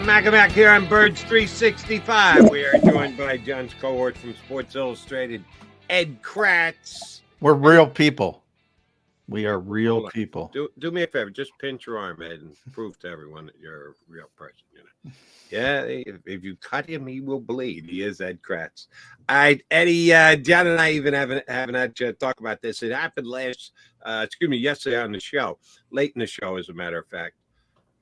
Mac here on Birds 365. We are joined by John's cohort from Sports Illustrated, Ed Kracz. We're real people. We are real people. Do me a favor. Just pinch your arm, Ed, and prove to everyone that you're a real person. You know? Yeah, if you cut him, he will bleed. He is Ed Kracz. All right, Eddie, John and I even haven't had to talk about this. It happened yesterday on the show, late in the show, as a matter of fact.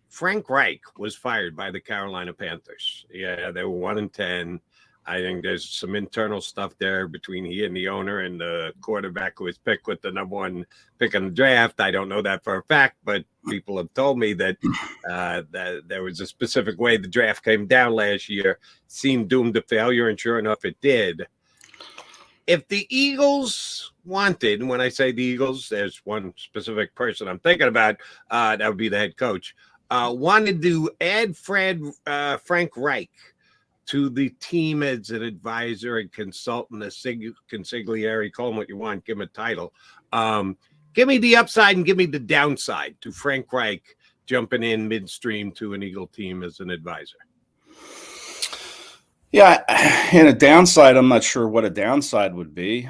Frank Reich was fired by the Carolina Panthers. Yeah, they were 1-10. I think there's some internal stuff there between he and the owner and the quarterback who was picked with the number 1 pick in the draft. I don't know that for a fact, but people have told me that that there was a specific way the draft came down last year, seemed doomed to failure, and sure enough, it did. If the Eagles wanted, and when I say the Eagles, there's one specific person I'm thinking about, that would be the head coach, wanted to add Frank Reich to the team as an advisor and consultant, a consigliere, call him what you want, give him a title. Give me the upside and give me the downside to Frank Reich jumping in midstream to an Eagle team as an advisor. Yeah, and a downside, I'm not sure what a downside would be.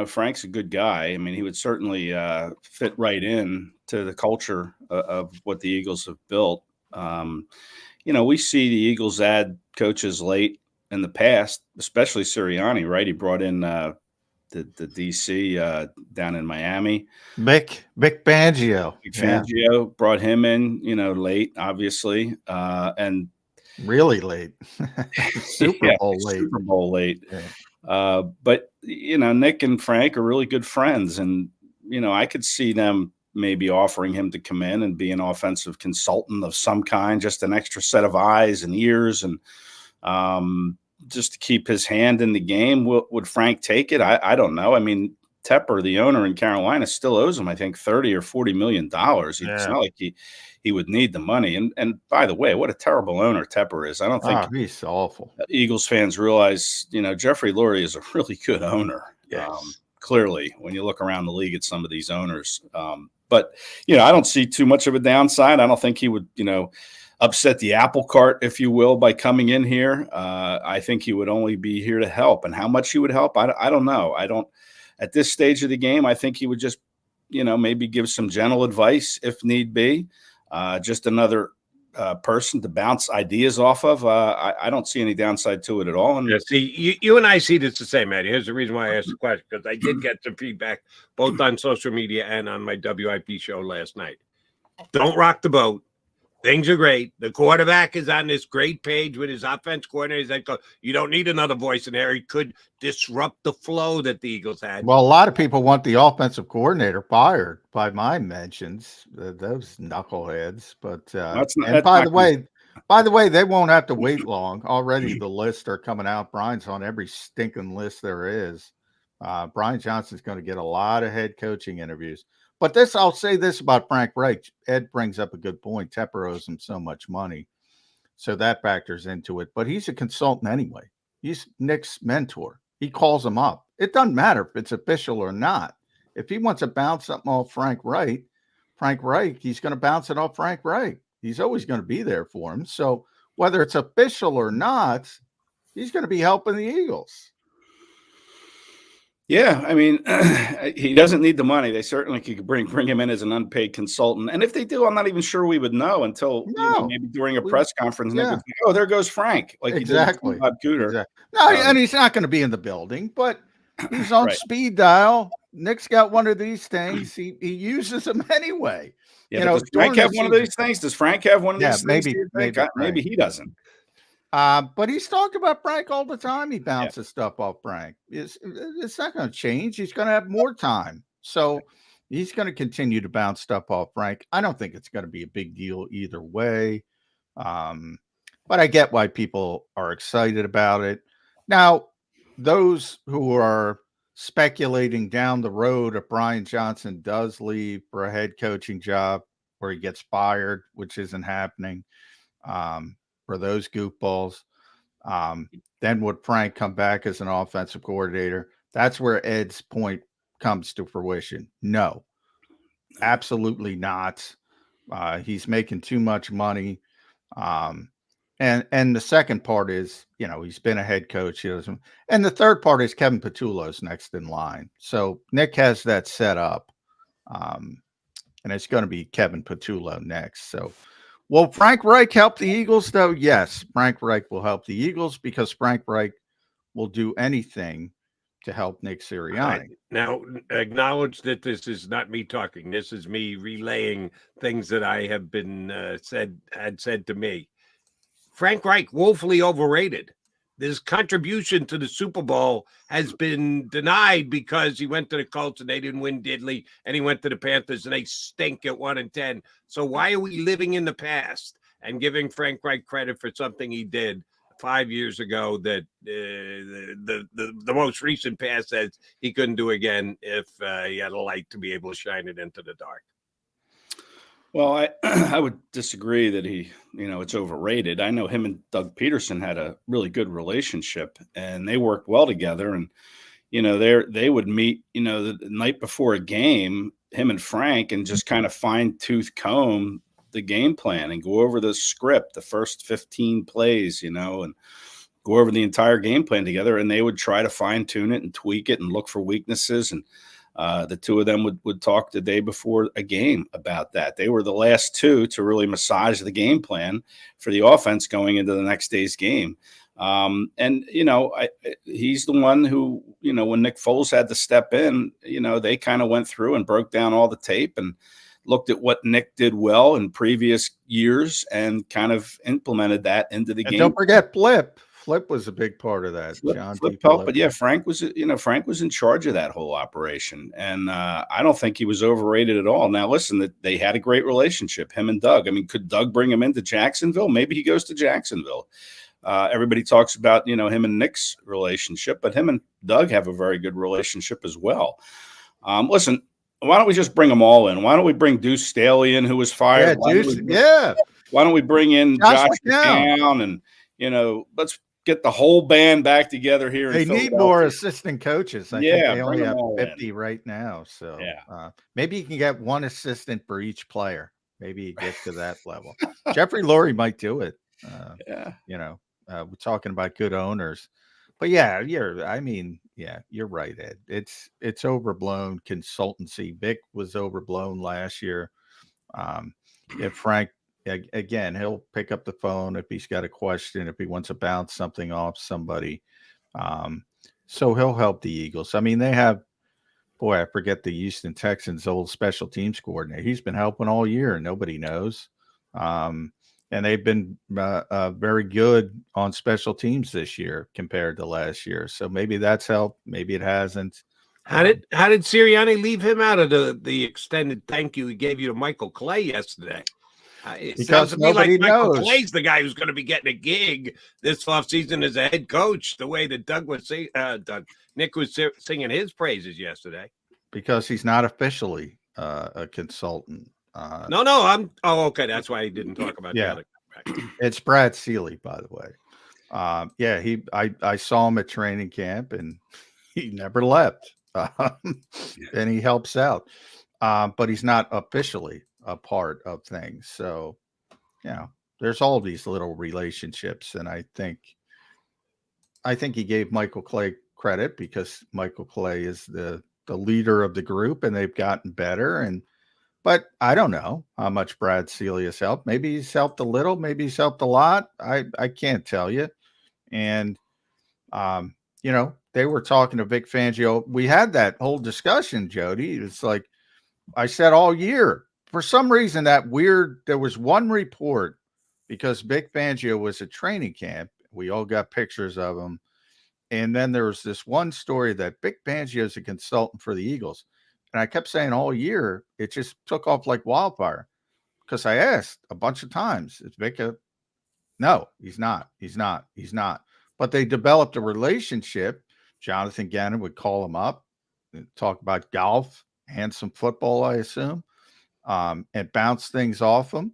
Frank's a good guy. I mean, he would certainly fit right in to the culture of what the Eagles have built. We see the Eagles add coaches late in the past, especially Sirianni, right? He brought in the DC down in Miami. Vic Fangio. Fangio brought him in, late, obviously, and really late. Super Bowl late. Yeah. But Nick and Frank are really good friends, and I could see them maybe offering him to come in and be an offensive consultant of some kind, just an extra set of eyes and ears, and just to keep his hand in the game. Would Frank take it? I don't know. I mean, Tepper, the owner in Carolina, still owes him, I think, $30 or $40 million. It's not like he would need the money. And by the way, what a terrible owner Tepper is. I don't think he's awful. Eagles fans realize, Jeffrey Lurie is a really good owner. Yes. Clearly, when you look around the league at some of these owners. But I don't see too much of a downside. I don't think he would, upset the apple cart, if you will, by coming in here. I think he would only be here to help. And how much he would help, I don't know. At this stage of the game, I think he would just, maybe give some gentle advice if need be. Just another person to bounce ideas off of. I don't see any downside to it at all. And see, you and I see this the same, Eddie. Here's the reason why I asked the question, because I did get some feedback both on social media and on my WIP show last night. Don't rock the boat. Things are great. The quarterback is on this great page with his offense coordinator. You don't need another voice in there. He could disrupt the flow that the Eagles had. Well, a lot of people want the offensive coordinator fired by my mentions, those knuckleheads. But by the way, they won't have to wait long. Already the lists are coming out. Brian's on every stinking list there is. Brian Johnson's going to get a lot of head coaching interviews. But I'll say this about Frank Reich. Ed brings up a good point. Tepper owes him so much money. So that factors into it. But he's a consultant anyway. He's Nick's mentor. He calls him up. It doesn't matter if it's official or not. If he wants to bounce something off Frank Reich, he's going to bounce it off Frank Reich. He's always going to be there for him. So whether it's official or not, he's going to be helping the Eagles. Yeah, I mean, he doesn't need the money. They certainly could bring him in as an unpaid consultant. And if they do, I'm not even sure we would know until maybe during a press conference. And think, oh, there goes Frank. Like exactly. He did Bob Cooter. Exactly. No, and he's not going to be in the building, but he's on speed dial. Nick's got one of these things. He uses them anyway. Yeah, does Frank have one of these things? Does Frank have one of these things? Maybe he doesn't. But he's talked about Frank all the time. He bounces stuff off Frank. It's not going to change. He's going to have more time. So he's going to continue to bounce stuff off Frank. I don't think it's going to be a big deal either way. But I get why people are excited about it. Now, those who are speculating down the road if Brian Johnson does leave for a head coaching job where he gets fired, which isn't happening, for those goofballs, then would Frank come back as an offensive coordinator? That's where Ed's point comes to fruition. No, absolutely not. He's making too much money. And the second part is, he's been a head coach. He doesn't. And the third part is Kevin Patullo's next in line. So Nick has that set up, and it's going to be Kevin Patullo next. So, will Frank Reich help the Eagles, though? Yes, Frank Reich will help the Eagles because Frank Reich will do anything to help Nick Sirianni. Now, acknowledge that this is not me talking. This is me relaying things that I have been had said to me. Frank Reich, woefully overrated. His contribution to the Super Bowl has been denied because he went to the Colts and they didn't win diddly, and he went to the Panthers and they stink at 1-10. So why are we living in the past and giving Frank Reich credit for something he did 5 years ago that the most recent pass says he couldn't do again if he had a light to be able to shine it into the dark? Well, I would disagree that it's overrated. I know him and Doug Peterson had a really good relationship and they worked well together. And, they would meet, the night before a game, him and Frank, and just kind of fine tooth comb the game plan and go over the script, the first 15 plays, and go over the entire game plan together. And they would try to fine tune it and tweak it and look for weaknesses. And the two of them would talk the day before a game about that. They were the last two to really massage the game plan for the offense going into the next day's game. He's the one who, when Nick Foles had to step in, they kind of went through and broke down all the tape and looked at what Nick did well in previous years and kind of implemented that into the game. Don't forget Flip. Flip was a big part of that. Flip helped, but yeah, Frank was in charge of that whole operation, and I don't think he was overrated at all. Now, listen, they had a great relationship, him and Doug. I mean, could Doug bring him into Jacksonville? Maybe he goes to Jacksonville. Everybody talks about him and Nick's relationship, but him and Doug have a very good relationship as well. Listen, why don't we just bring them all in? Why don't we bring Deuce Staley in, who was fired? Why don't we bring in Josh McCown and let's get the whole band back together here. They need more assistant coaches. I think they only have 50 right now. So maybe you can get one assistant for each player. Maybe you get to that level. Jeffrey Lurie might do it. We're talking about good owners. But you're right, Ed. It's overblown consultancy. Vic was overblown last year. If Frank, again, he'll pick up the phone if he's got a question, if he wants to bounce something off somebody. So he'll help the Eagles. I mean, they have, I forget the Houston Texans' old special teams coordinator. He's been helping all year and nobody knows. And they've been very good on special teams this year compared to last year. So maybe that's helped. Maybe it hasn't. How did Sirianni leave him out of the extended thank you he gave you to Michael Clay yesterday? It sounds to me like Michael Clay's the guy who's going to be getting a gig this offseason as a head coach, the way that Nick was singing his praises yesterday. Because he's not officially a consultant. Okay. That's why he didn't talk about the other guy. It's Brad Seeley, by the way. I saw him at training camp and he never left. And he helps out. But he's not officially a part of things. So, there's all these little relationships. And I think he gave Michael Clay credit because Michael Clay is the leader of the group and they've gotten better. But I don't know how much Brad Seeley has helped. Maybe he's helped a little, maybe he's helped a lot. I can't tell you. And, they were talking to Vic Fangio. We had that whole discussion, Jody. It's like I said all year, for some reason there was one report because Vic Fangio was at training camp. We all got pictures of him. And then there was this one story that Vic Fangio is a consultant for the Eagles. And I kept saying all year, it just took off like wildfire because I asked a bunch of times, is Vic no, he's not. But they developed a relationship. Jonathan Gannon would call him up and talk about golf and some football, I assume, and bounce things off him.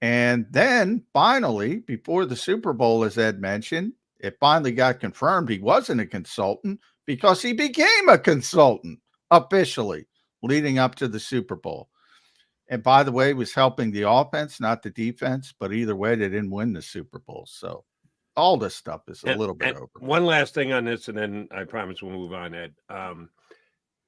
And then finally, before the Super Bowl, as Ed mentioned, it finally got confirmed he wasn't a consultant because he became a consultant officially leading up to the Super Bowl. And by the way, it was helping the offense, not the defense. But either way, they didn't win the Super Bowl. So all this stuff is a little bit over. One last thing on this, and then I promise we'll move on, Ed.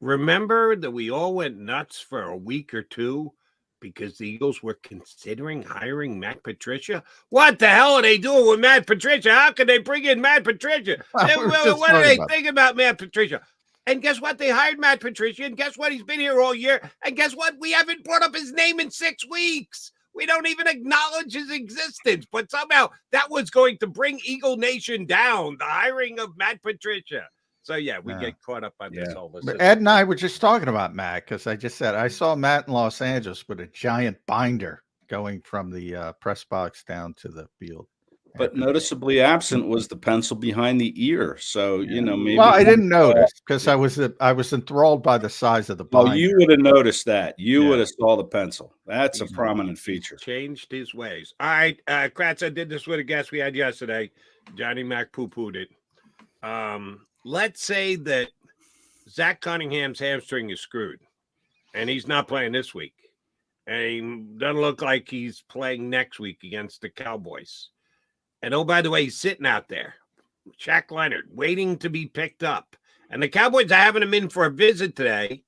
Remember that we all went nuts for a week or two because the Eagles were considering hiring Matt Patricia. What the hell are they doing with Matt Patricia? How could they bring in Matt Patricia? What are they thinking about Matt Patricia? And guess what? They hired Matt Patricia, and guess what? He's been here all year. And guess what? We haven't brought up his name in 6 weeks. We don't even acknowledge his existence. But somehow that was going to bring Eagle Nation down, the hiring of Matt Patricia. So, yeah, we get caught up on this whole list. But Ed and I were just talking about Matt because I just said I saw Matt in Los Angeles with a giant binder going from the press box down to the field. But noticeably absent was the pencil behind the ear. So, you know, maybe. Well, I didn't notice because I was enthralled by the size of the binder. Oh, you would have noticed that. You would have saw the pencil. That's a prominent feature. Changed his ways. All right, Kracz, I did this with a guest we had yesterday. Johnny Mac poo-pooed it. Let's say that Zach Cunningham's hamstring is screwed, and he's not playing this week. And he doesn't look like he's playing next week against the Cowboys. And oh, by the way, he's sitting out there, Shaq Leonard, waiting to be picked up. And the Cowboys are having him in for a visit today.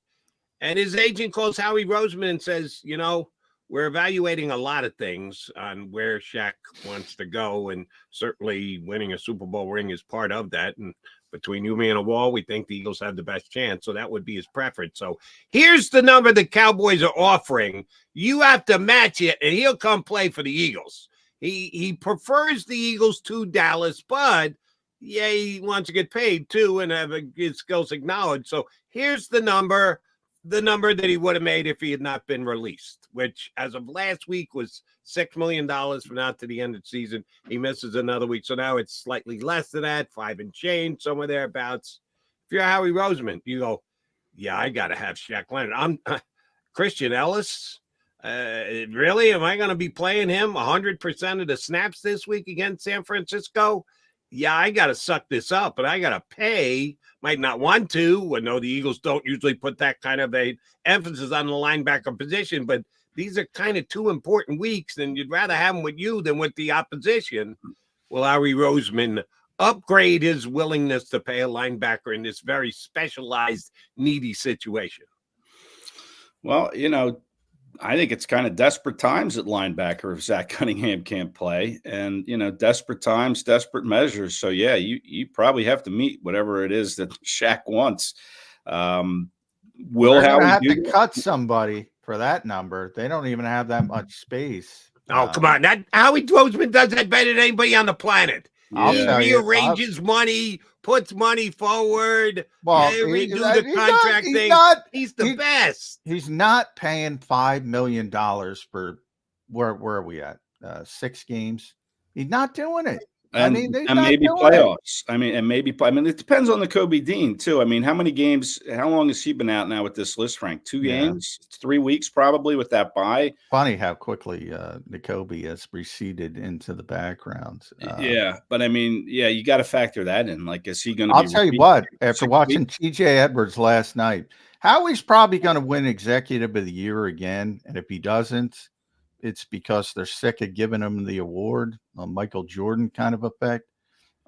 And his agent calls Howie Roseman and says, you know, we're evaluating a lot of things on where Shaq wants to go. And certainly winning a Super Bowl ring is part of that. And between you, me, and a wall, we think the Eagles have the best chance. So that would be his preference. So here's the number the Cowboys are offering. You have to match it, and he'll come play for the Eagles. He prefers the Eagles to Dallas, but yeah, he wants to get paid too and have his skills acknowledged. So here's the number that he would have made if he had not been released, which as of last week was $6 million from now to the end of the season. He misses another week. So now it's slightly less than that, 5 and change, somewhere thereabouts. If you're Howie Roseman, you go, yeah, I got to have Shaq Leonard. I'm Christian Ellis. Really? Am I going to be playing him 100% of the snaps this week against San Francisco? Yeah, I got to suck this up, but I got to pay. Might not want to. I know the Eagles don't usually put that kind of a emphasis on the linebacker position, but these are kind of 2 important weeks, and you'd rather have them with you than with the opposition. Will Howie Roseman upgrade his willingness to pay a linebacker in this very specialized, needy situation? Well, you know, I think it's kind of desperate times at linebacker if Zach Cunningham can't play, and, you know, desperate times, desperate measures. So, yeah, you probably have to meet whatever it is that Shaq wants. Will Howie have to cut somebody for that number? They don't even have that much space. Oh, come on. Howie Roseman does that better than anybody on the planet. He rearranges money, puts money forward. Well, redo the contract thing. He's the best. He's not paying $5 million for where are we at? 6 games. He's not doing it. And maybe playoffs. It depends on the Kobe Dean too. I mean, how many games? How long has he been out now with this list, Frank? 2 games, 3 weeks, probably with that bye. Funny how quickly Kobe has receded into the background. But I mean, you got to factor that in. Like, is he going to? I'll tell you what. After watching T.J. Edwards last night, Howie's probably going to win Executive of the Year again, and if he doesn't, it's because they're sick of giving him the award, a Michael Jordan kind of effect.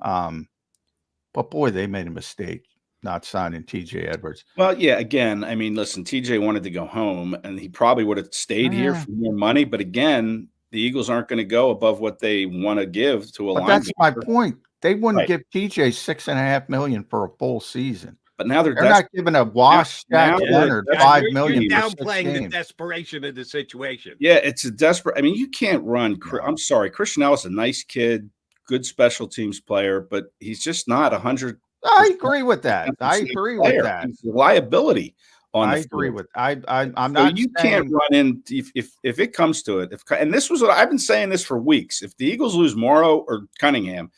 But boy, they made a mistake not signing TJ Edwards. Well, yeah, again, I mean, listen, TJ wanted to go home and he probably would have stayed here for more money. But again, the Eagles aren't going to go above what they want to give to a linebacker. That's my point. They wouldn't give TJ $6.5 million for a full season. But now they're not giving a wash Leonard $5 million. You're downplaying the desperation of the situation. Yeah, it's a desperate. I mean, you can't run. I'm sorry, Christian Ellis, a nice kid, good special teams player, but he's just not 100. I agree with that. He's a liability on. I agree with. I'm not. So you can't run in if it comes to it. And this was what I've been saying this for weeks. If the Eagles lose Morrow or Cunningham,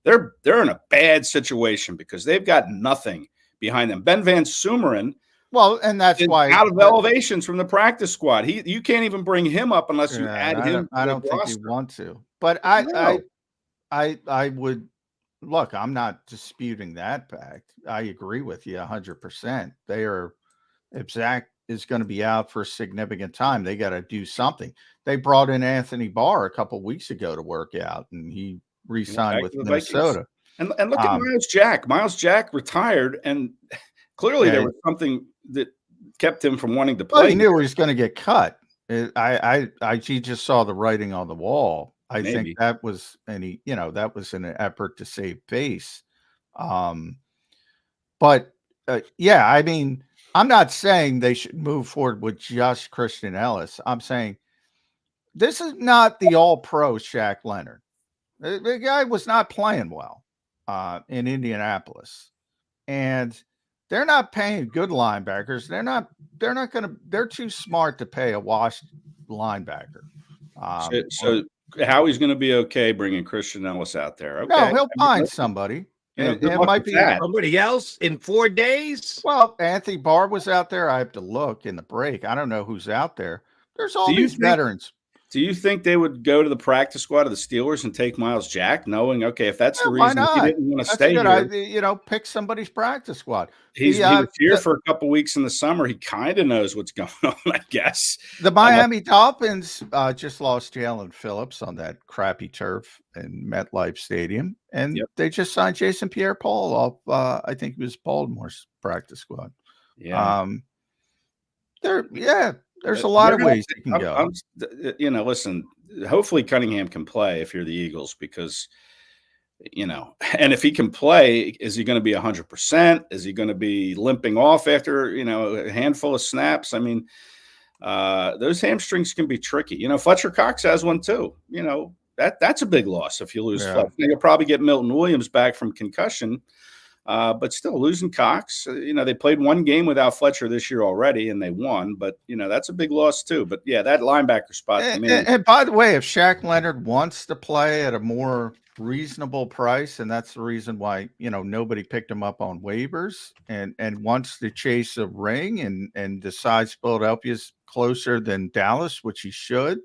they're in a bad situation because they've got nothing behind them. Ben Van Sumeren, and that's why out of elevations from the practice squad. You can't even bring him up unless you add him. I don't think you want to. But I would look. I'm not disputing that fact. I agree with you 100%. They are is going to be out for a significant time. They got to do something. They brought in Anthony Barr a couple weeks ago to work out, and he re-signed with Minnesota. And look at Miles Jack. Miles Jack retired, and clearly there was something that kept him from wanting to play. Well, he knew he was going to get cut. He just saw the writing on the wall. I think that was, that was an effort to save face. But yeah, I mean, I'm not saying they should move forward with just Christian Ellis. I'm saying this is not the all-pro Shaq Leonard. The guy was not playing well in Indianapolis, and they're not paying good linebackers. They're too smart to pay a washed linebacker. So Howie's going to be okay bringing Christian Ellis out there. Okay. No, he'll find somebody. It might be somebody else in 4 days. Well, Anthony Barr was out there. I have to look in the break. I don't know who's out there. There's all these veterans. Do you think they would go to the practice squad of the Steelers and take Miles Jack, knowing, okay, if that's the reason he didn't want to stay here, pick somebody's practice squad. He was here for a couple weeks in the summer. He kind of knows what's going on, I guess. The Miami Dolphins just lost Jalen Phillips on that crappy turf in MetLife Stadium, and they just signed Jason Pierre-Paul off. I think it was Baltimore's practice squad. Yeah. There's a lot of ways you can go. Listen, hopefully Cunningham can play if you're the Eagles, because, and if he can play, is he going to be 100%? Is he going to be limping off after, a handful of snaps? I mean, those hamstrings can be tricky. Fletcher Cox has one too. That's a big loss if you lose Fletcher. You'll probably get Milton Williams back from concussion. But still losing Cox, they played one game without Fletcher this year already and they won, but that's a big loss too. But yeah, that linebacker spot. And by the way, if Shaq Leonard wants to play at a more reasonable price, and that's the reason why, nobody picked him up on waivers and wants to chase a ring and decides Philadelphia's closer than Dallas, which he should,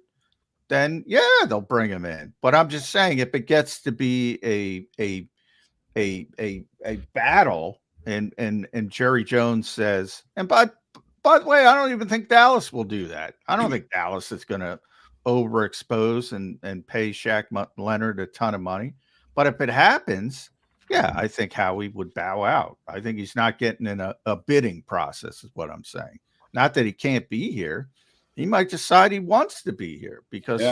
then they'll bring him in. But I'm just saying, if it gets to be a battle and Jerry Jones says, and by the way, I don't even think Dallas will do that. I don't think Dallas is going to overexpose and pay Shaq Leonard a ton of money. But if it happens, I think Howie would bow out. I think he's not getting in a bidding process is what I'm saying. Not that he can't be here. He might decide he wants to be here because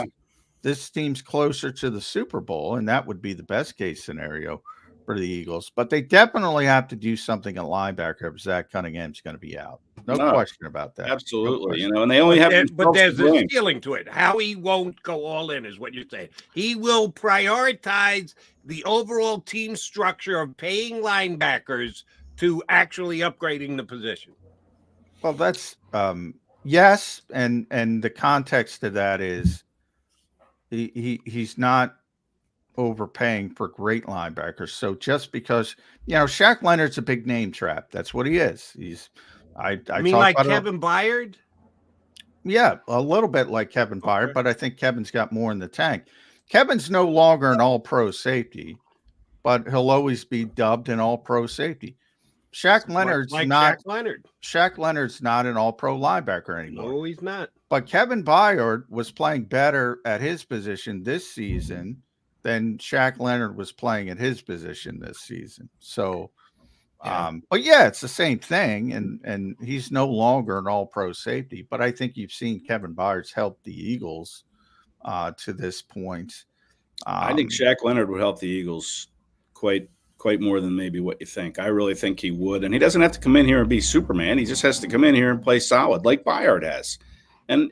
this team's closer to the Super Bowl, and that would be the best case scenario for the Eagles. But they definitely have to do something at linebacker if Zach Cunningham's going to be out. No question about that. Absolutely. And they only have but there's a ceiling to it. Howie won't go all in is what you're saying. He will prioritize the overall team structure of paying linebackers to actually upgrading the position. Well, that's yes, and the context to that is he's not overpaying for great linebackers. So just because, Shaq Leonard's a big name trap. That's what he is. I mean, like Kevin Byard? Yeah, a little bit like Kevin Byard, but I think Kevin's got more in the tank. Kevin's no longer an all-pro safety, but he'll always be dubbed an all-pro safety. Shaq Leonard's not Shaq Leonard's not an all-pro linebacker anymore. No, he's not. But Kevin Byard was playing better at his position this season than Shaq Leonard was playing at his position this season. So, but it's the same thing. And he's no longer an all-pro safety, but I think you've seen Kevin Byard's help the Eagles to this point. I think Shaq Leonard would help the Eagles quite more than maybe what you think. I really think he would. And he doesn't have to come in here and be Superman. He just has to come in here and play solid like Byard has. And,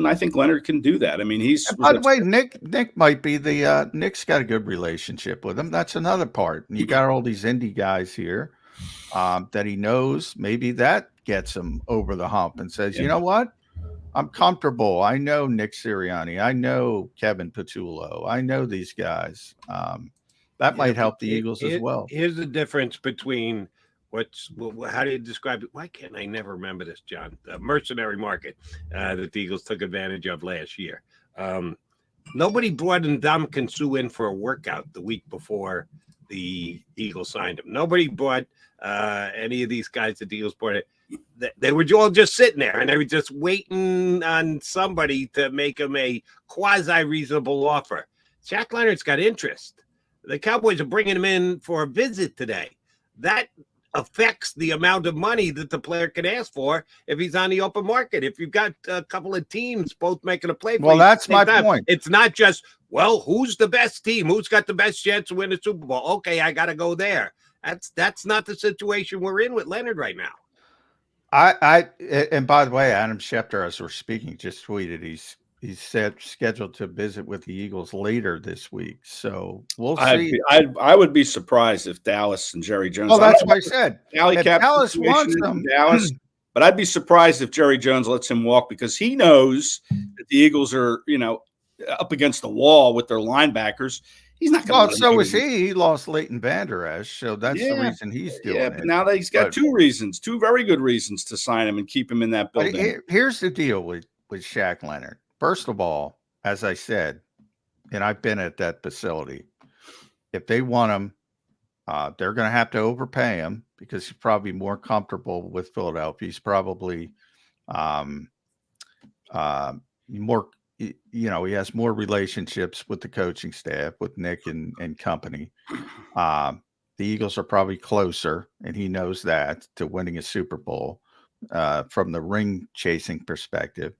I think Leonard can do that. I mean, by the way, Nick might be Nick's got a good relationship with him. That's another part. And you got all these indie guys here that he knows. Maybe that gets him over the hump and says, you know what? I'm comfortable. I know Nick Sirianni. I know Kevin Patullo. I know these guys. That might help the Eagles as well. Here's the difference between how do you describe it? Why can't I never remember this, John? The mercenary market that the Eagles took advantage of last year. Nobody brought Ndamukong Suh in for a workout the week before the Eagles signed him. Nobody bought any of these guys that the Eagles bought. They were all just sitting there, and they were just waiting on somebody to make them a quasi-reasonable offer. Shaq Leonard's got interest. The Cowboys are bringing him in for a visit today. That affects the amount of money that the player can ask for if he's on the open market. If you've got a couple of teams both making a play for well, you that's my point. It's not just, well, who's the best team? Who's got the best chance to win the Super Bowl? Okay, I got to go there. That's not the situation we're in with Leonard right now. And by the way, Adam Schefter, as we're speaking, just tweeted he's scheduled to visit with the Eagles later this week. So we'll see. I would be surprised if Dallas and Jerry Jones. Well, that's what I said. If Dallas wants them, Dallas. But I'd be surprised if Jerry Jones lets him walk, because he knows that the Eagles are, up against the wall with their linebackers. He's not going to. Well, so was he. He lost Leighton Vander Esch, so that's the reason he's doing it. But now that he's got two very good reasons to sign him and keep him in that building. Here's the deal with Shaq Leonard. First of all, as I said, and I've been at that facility, if they want him, they're going to have to overpay him, because he's probably more comfortable with Philadelphia. He's probably more, he has more relationships with the coaching staff, with Nick and company. The Eagles are probably closer, and he knows that, to winning a Super Bowl from the ring chasing perspective.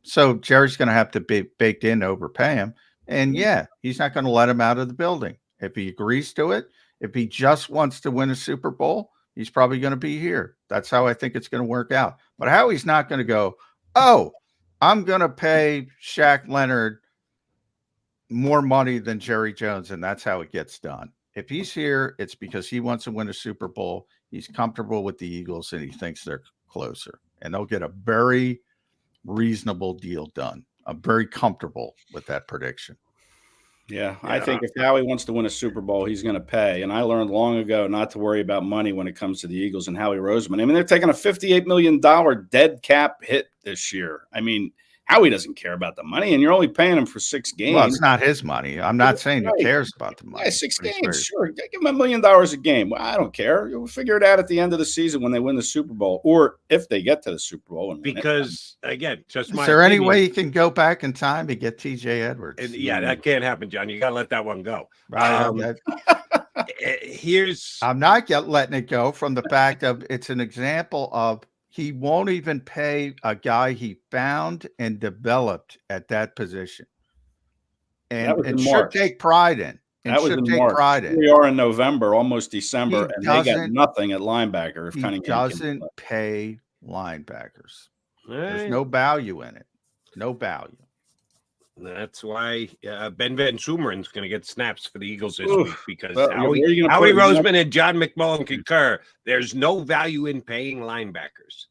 So Jerry's going to have to be baked in to overpay him. And he's not going to let him out of the building. If he agrees to it, if he just wants to win a Super Bowl, he's probably going to be here. That's how I think it's going to work out. But how he's not going to go, oh, I'm going to pay Shaq Leonard more money than Jerry Jones, and that's how it gets done. If he's here, it's because he wants to win a Super Bowl. He's comfortable with the Eagles, and he thinks they're closer. And they'll get a very reasonable deal done. I'm very comfortable with that prediction. Yeah, I think if Howie wants to win a Super Bowl, he's going to pay. And I learned long ago not to worry about money when it comes to the Eagles and Howie Roseman. I mean, they're taking a $58 million dead cap hit this year. I mean, Howie doesn't care about the money, and you're only paying him for 6 games. Well, it's not his money. I'm not saying he cares about the money. Yeah, 6 games, sure. Give him $1 million a game. Well, I don't care. You'll figure it out at the end of the season when they win the Super Bowl, or if they get to the Super Bowl. And because, again, just my Is there any way you can go back in time to get TJ Edwards? And, that can't happen, John. You got to let that one go. I'm not letting it go from the fact of it's an example of he won't even pay a guy he found and developed at that position, and should take pride in. That was in March. We are in November, almost December, and they got nothing at linebacker. He doesn't pay linebackers. There's no value in it. No value. That's why Ben Van Sumeren is going to get snaps for the Eagles this week, because Howie Roseman and John McMullen concur. There's no value in paying linebackers,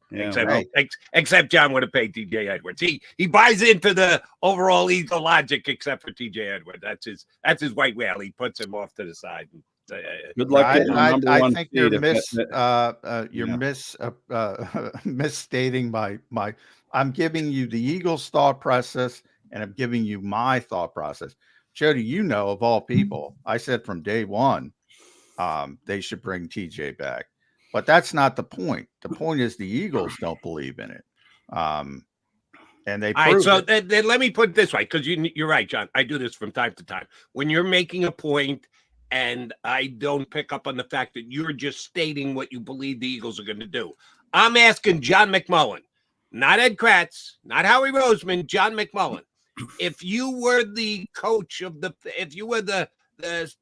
except John would have paid TJ Edwards. He buys into the overall Eagle logic, except for TJ Edwards. That's his white whale. He puts him off to the side. Good luck. I think you're misstating my. I'm giving you the Eagles' thought process, and I'm giving you my thought process. Jody, of all people, I said from day one, they should bring TJ back. But that's not the point. The point is the Eagles don't believe in it. And they prove it. Then let me put it this way, because you're right, John. I do this from time to time. When you're making a point and I don't pick up on the fact that you're just stating what you believe the Eagles are going to do, I'm asking John McMullen, not Ed Kracz, not Howie Roseman, John McMullen. If you were the coach of if you were the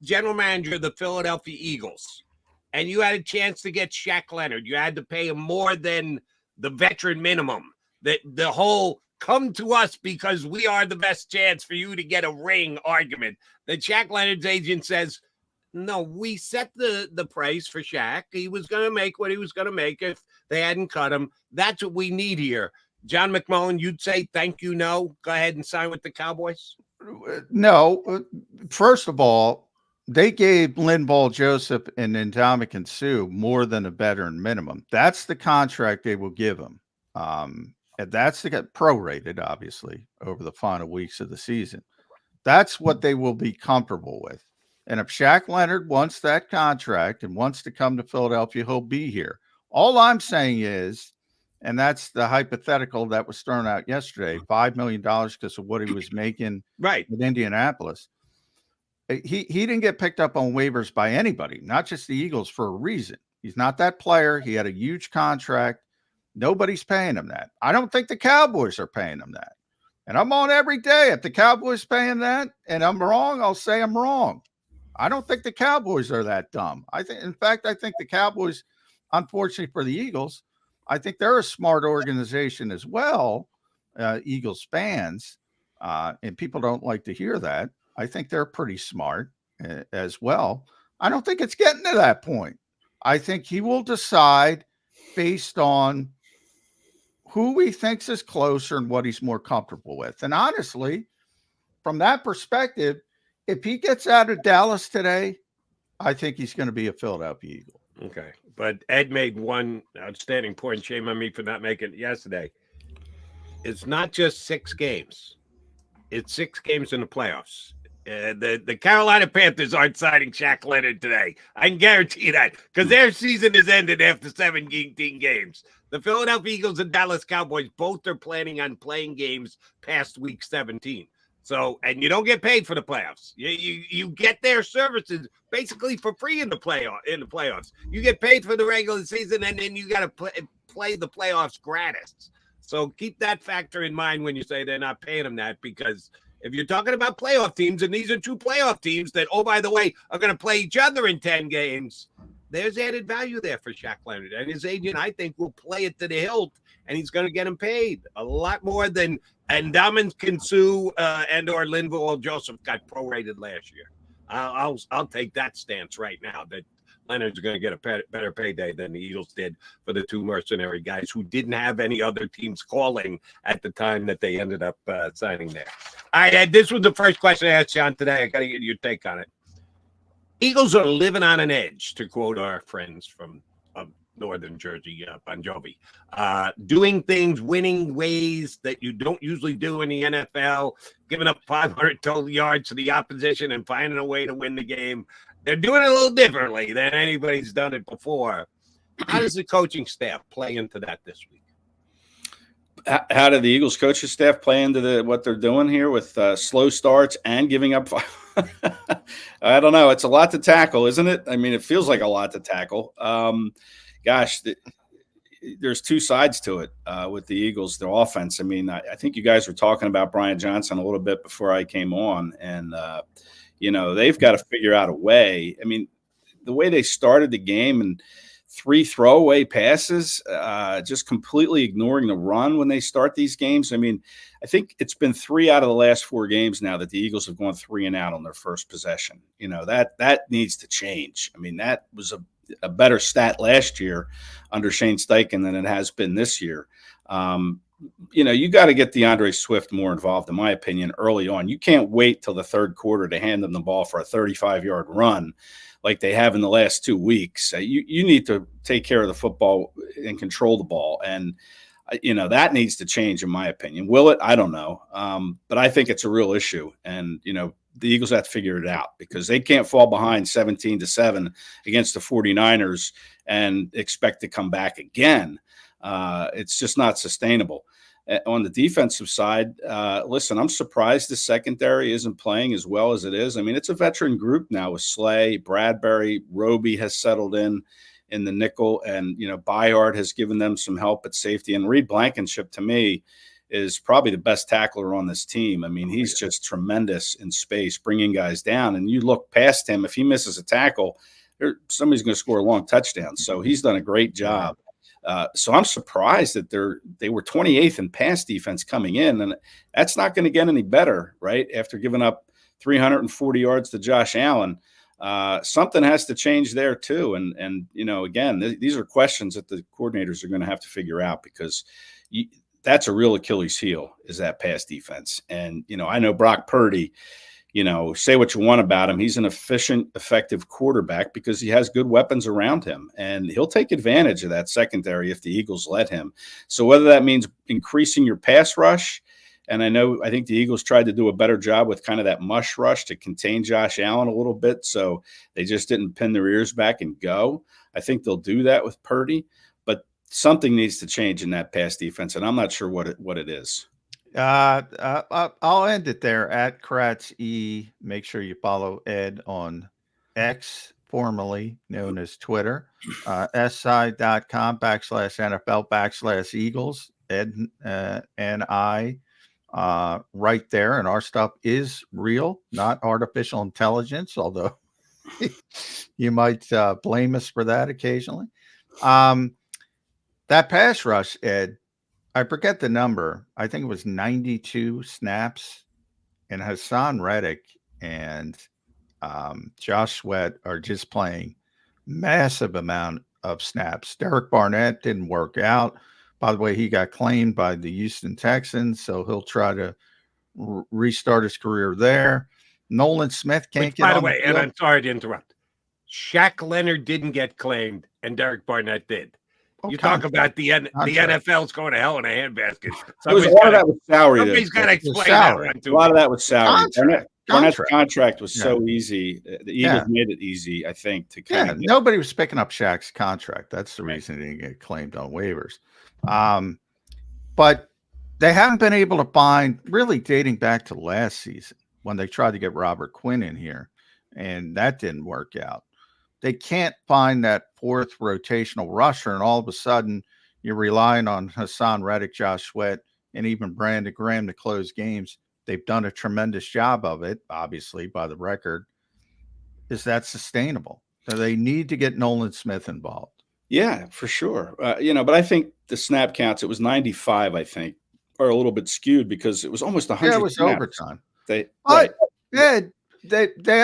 general manager of the Philadelphia Eagles, and you had a chance to get Shaq Leonard, you had to pay him more than the veteran minimum. That the whole come to us because we are the best chance for you to get a ring argument. That Shaq Leonard's agent says, no, we set the price for Shaq. He was going to make what he was going to make if they hadn't cut him. That's what we need here. John McMullen, you'd say thank you, no? Go ahead and sign with the Cowboys? No. First of all, they gave Linval Joseph and Ndamukong Suh more than a veteran minimum. That's the contract they will give him. And that's to get prorated, obviously, over the final weeks of the season. That's what they will be comfortable with. And if Shaq Leonard wants that contract and wants to come to Philadelphia, he'll be here. All I'm saying is, and that's the hypothetical that was thrown out yesterday, $5 million because of what he was making with Indianapolis. He didn't get picked up on waivers by anybody, not just the Eagles, for a reason. He's not that player. He had a huge contract. Nobody's paying him that. I don't think the Cowboys are paying him that. And I'm on every day. If the Cowboys paying that and I'm wrong, I'll say I'm wrong. I don't think the Cowboys are that dumb. In fact, I think the Cowboys, unfortunately for the Eagles, I think they're a smart organization as well, Eagles fans, and people don't like to hear that. I think they're pretty smart as well. I don't think it's getting to that point. I think he will decide based on who he thinks is closer and what he's more comfortable with. And honestly, from that perspective, if he gets out of Dallas today, I think he's going to be a Philadelphia Eagle. Okay. But Ed made one outstanding point. Shame on me for not making it yesterday. It's not just 6 games. It's 6 games in the playoffs. The Carolina Panthers aren't signing Shaq Leonard today. I can guarantee you that because their season is ended after 17 games. The Philadelphia Eagles and Dallas Cowboys both are planning on playing games past week 17. So, and you don't get paid for the playoffs. You get their services basically for free in the playoffs. You get paid for the regular season, and then you got to play the playoffs gratis. So keep that factor in mind when you say they're not paying them that, because if you're talking about playoff teams, and these are 2 playoff teams that, oh, by the way, are going to play each other in 10 games, there's added value there for Shaq Leonard. And his agent, I think, will play it to the hilt, and he's going to get him paid a lot more than Ndamukong Suh and or Linval Joseph got prorated last year. I'll take that stance right now, that Leonard's going to get a better payday than the Eagles did for the 2 mercenary guys who didn't have any other teams calling at the time that they ended up signing there. All right, Ed, this was the first question I asked John today. I got to get your take on it. Eagles are living on an edge, to quote our friends from Northern Jersey, Bon Jovi. Doing things, winning ways that you don't usually do in the NFL, giving up 500 total yards to the opposition and finding a way to win the game. They're doing it a little differently than anybody's done it before. How does the coaching staff play into that this week? How did the Eagles coaching staff play into what they're doing here with slow starts and giving up? I don't know. It's a lot to tackle, isn't it? I mean, it feels like a lot to tackle. There's 2 sides to it with the Eagles, their offense. I mean, I think you guys were talking about Brian Johnson a little bit before I came on, and they've got to figure out a way. I mean, the way they started the game and 3 throwaway passes, just completely ignoring the run when they start these games. I mean, I think it's been 3 out of the last 4 games now that the Eagles have gone 3 and out on their first possession. That needs to change. I mean, that was a better stat last year under Shane Steichen than it has been this year. You got to get DeAndre Swift more involved, in my opinion, early on. You can't wait till the 3rd quarter to hand them the ball for a 35-yard run like they have in the last 2 weeks. You need to take care of the football and control the ball. And, that needs to change, in my opinion. Will it? I don't know. But I think it's a real issue. And, the Eagles have to figure it out because they can't fall behind 17-7 against the 49ers and expect to come back again. It's just not sustainable. On the defensive side, listen, I'm surprised the secondary isn't playing as well as it is. I mean, it's a veteran group now with Slay, Bradbury, Roby has settled in the nickel, and, Byard has given them some help at safety. And Reed Blankenship, to me, is probably the best tackler on this team. I mean, he's just tremendous in space, bringing guys down. And you look past him, if he misses a tackle, somebody's going to score a long touchdown. So he's done a great job. So I'm surprised that they were 28th in pass defense coming in, and that's not going to get any better, right? After giving up 340 yards to Josh Allen, something has to change there too. And again, these are questions that the coordinators are going to have to figure out because that's a real Achilles heel, is that pass defense. And I know Brock Purdy. Say what you want about him. He's an efficient, effective quarterback because he has good weapons around him, and he'll take advantage of that secondary if the Eagles let him. So whether that means increasing your pass rush, And I think the Eagles tried to do a better job with kind of that mush rush to contain Josh Allen a little bit. So they just didn't pin their ears back and go. I think they'll do that with Purdy, but something needs to change in that pass defense. And I'm not sure what it is. I'll end it there at Kracz E. Make sure you follow Ed on X, formerly known as Twitter, si.com/NFL/Eagles. Ed and I right there, and our stuff is real, not artificial intelligence, although you might blame us for that occasionally. That pass rush, Ed, I forget the number. I think it was 92 snaps, and Hassan Reddick and Josh Sweat are just playing massive amount of snaps. Derek Barnett didn't work out. By the way, he got claimed by the Houston Texans, so he'll try to restart his career there. Nolan Smith can't get on. By the way, and I'm sorry to interrupt. Shaq Leonard didn't get claimed, and Derek Barnett did. You talk about the NFL's going to hell in a handbasket. A lot of that was salary. Somebody's got to explain that one to me. A lot of that was salary. Barnett's contract was so easy. The Eagles made it easy, I think, to kind of nobody was picking up Shaq's contract. That's the reason he didn't get claimed on waivers. But they haven't been able to find, really dating back to last season when they tried to get Robert Quinn in here, and that didn't work out. They can't find that fourth rotational rusher, and all of a sudden you're relying on Hassan Reddick, Josh Sweat, and even Brandon Graham to close games. They've done a tremendous job of it, obviously, by the record. Is that sustainable? So they need to get Nolan Smith involved. Yeah, for sure. But I think the snap counts, it was 95, I think, are a little bit skewed because it was almost 100. Yeah, it was snaps. overtime. They had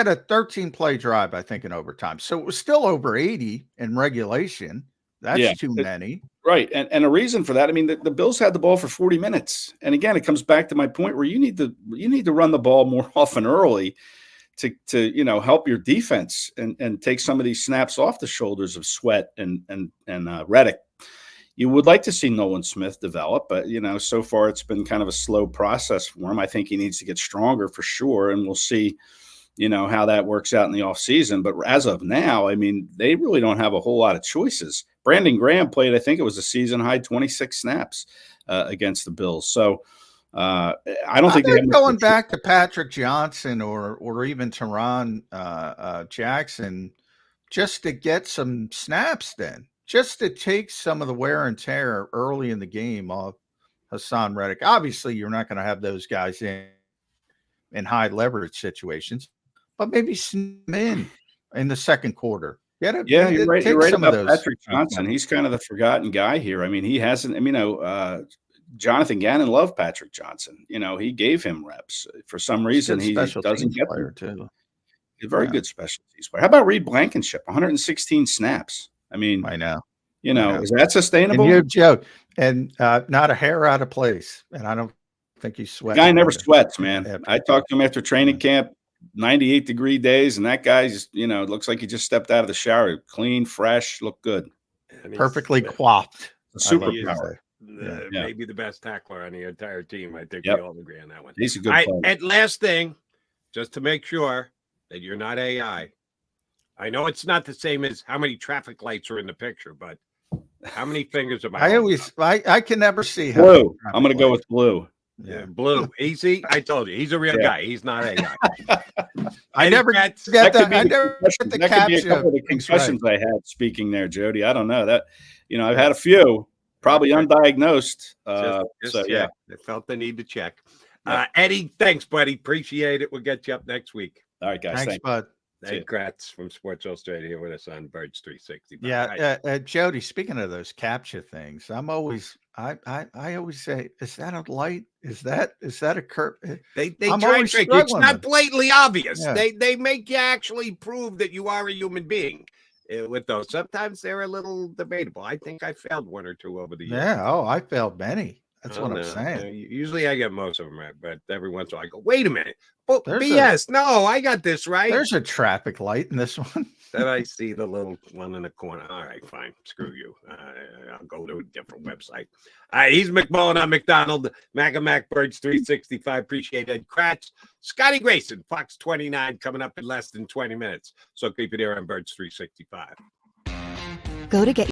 a 13-play drive, I think, in overtime. So it was still over 80 in regulation. That's too many. Right. And a reason for that, I mean, the Bills had the ball for 40 minutes. And again, it comes back to my point where you need to run the ball more often early to help your defense and take some of these snaps off the shoulders of Sweat and Reddick. You would like to see Nolan Smith develop, but so far it's been kind of a slow process for him. I think he needs to get stronger for sure, and we'll see how that works out in the offseason. But as of now, I mean, they really don't have a whole lot of choices. Brandon Graham played, I think it was a season high 26 snaps against the Bills. So I don't think they're going back to Patrick Johnson or even Teron Jackson just to get some snaps then, just to take some of the wear and tear early in the game off Hassan Reddick. Obviously, you're not going to have those guys in high leverage situations, but maybe sneak them in the second quarter. You're right. You're right about Patrick Johnson. He's kind of the forgotten guy here. I mean, he hasn't. Jonathan Gannon loved Patrick Johnson. He gave him reps. For some reason, he doesn't get there too. He's a very good special teams player. How about Reed Blankenship? 116 snaps. I mean, I know. Is that sustainable? And you joke, and not a hair out of place. And I don't think he's sweating. The guy never sweats, man. I talked to him after training camp. 98-degree days, and that guy just, it looks like he just stepped out of the shower, clean, fresh, looked good, perfectly coiffed. Superpower. Maybe the best tackler on the entire team. I think we all agree on that one. He's a good player. And last thing, just to make sure that you're not AI. I know it's not the same as how many traffic lights are in the picture, but how many fingers am I? I can never see blue. I'm going to go with blue. Yeah, blue. Easy. I told you, he's a real guy. He's not a guy. I never get that. Could be a couple of the concussions I had. Speaking there, Jody. I don't know that. I've had a few, probably undiagnosed. I felt the need to check. Eddie, thanks, buddy. Appreciate it. We'll get you up next week. All right, guys. Thanks, bud. Ed Kracz from Sports Illustrated here with us on Birds 360. Yeah, Jody, speaking of those capture things, I always say, is that a light? Is that a curve? They try and trick you. It's not blatantly obvious. Yeah. They make you actually prove that you are a human being with those. Sometimes they're a little debatable. I think I failed one or two over the years. Yeah. Oh, I failed many. That's what I'm saying. Usually I get most of them right, but every once in a while I go, wait a minute. Oh, There's BS. No, I got this right. There's a traffic light in this one. Then I see the little one in the corner. All right, fine. Screw you. I'll go to a different website. All right, he's McMullen. I'm McDonald. Mac and Mac Birds 365. Appreciate it. Kracz, Scotty Grayson, Fox 29 coming up in less than 20 minutes. So keep it here on Birds 365. Go to get